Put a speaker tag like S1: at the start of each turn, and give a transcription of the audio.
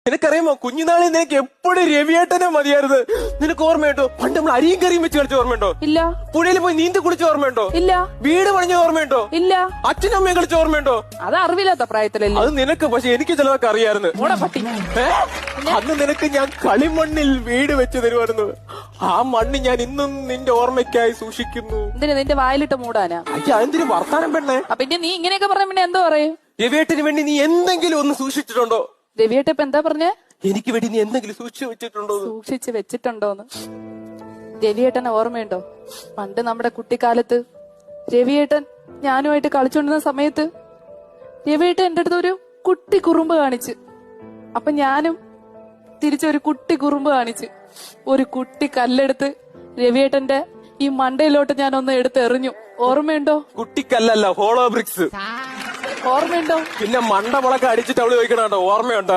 S1: നിനക്കറിയാമോ, കുഞ്ഞുനാളിൽ നിനക്ക് എപ്പോഴും രവിയേട്ടനെ മതിയായിരുന്നു. നിനക്ക് ഓർമ്മയുണ്ടോ പണ്ട് നമ്മൾ അരിയും കറിയും വെച്ച് കളിച്ച ഓർമ്മയുണ്ടോ?
S2: ഇല്ല.
S1: പുഴയിൽ പോയി നീന്തി കുളിച്ച ഓർമ്മയുണ്ടോ?
S2: ഇല്ല.
S1: വീട് പണിഞ്ഞ ഓർമ്മയുണ്ടോ?
S2: ഇല്ല.
S1: അച്ഛനും അമ്മയും കളിച്ച ഓർമ്മയുണ്ടോ?
S2: അത് അറിവില്ലാത്ത പ്രായത്തിലല്ലേ.
S1: അത് നിനക്ക്, പക്ഷെ എനിക്ക് ചിലതൊക്കെ അറിയായിരുന്നു.
S2: പട്ടി.
S1: അന്ന് നിനക്ക് ഞാൻ കളിമണ്ണിൽ വീട് വെച്ച് തരുമായിരുന്നു. ആ മണ്ണ് ഞാൻ ഇന്നും നിന്റെ ഓർമ്മയ്ക്കായി സൂക്ഷിക്കുന്നു.
S2: എന്തിനാ നിന്റെ വായിലിട്ട് മൂടാനാ?
S1: അയ്യ, എന്തിനു വർത്താനം പെണ്ണേ?
S2: പിന്നെ നീ ഇങ്ങനെയൊക്കെ പറഞ്ഞ പിന്നെ എന്തോ പറയും?
S1: രവിയേട്ടന് വേണ്ടി നീ എന്തെങ്കിലും ഒന്ന് സൂക്ഷിച്ചിട്ടുണ്ടോ?
S2: രവിയേട്ട ഇപ്പൊ എന്താ പറഞ്ഞേ?
S1: എനിക്ക് വേണ്ടി നീ എന്തെങ്കിലും സൂക്ഷിച്ചു വെച്ചിട്ടുണ്ടോ?
S2: സൂക്ഷിച്ച് വെച്ചിട്ടുണ്ടോന്ന്. രവിയേട്ടനെ ഓർമ്മയുണ്ടോ? പണ്ട് നമ്മുടെ കുട്ടിക്കാലത്ത് രവിയേട്ടൻ ഞാനുമായിട്ട് കളിച്ചോണ്ടിരുന്ന സമയത്ത് രവിയേട്ടൻ എന്റെ അടുത്ത് ഒരു കുട്ടി കുറുമ്പ് കാണിച്ച്. അപ്പൊ ഞാനും തിരിച്ചൊരു കുട്ടി കുറുമ്പ് കാണിച്ച് ഒരു കുട്ടി കല്ലെടുത്ത് രവിയേട്ടന്റെ ഈ മണ്ടയിലോട്ട് ഞാൻ ഒന്ന് എടുത്ത് എറിഞ്ഞു. ഓർമ്മയുണ്ടോ?
S1: കുട്ടിക്കല്ലല്ല, ഹോളോ ബ്രിക്സ്.
S2: ഓർമ്മയുണ്ടോ?
S1: പിന്നെ മണ്ട മുളക്ക അടിച്ചിട്ട് അവള് ചോദിക്കണോ ഓർമ്മയുണ്ടോ?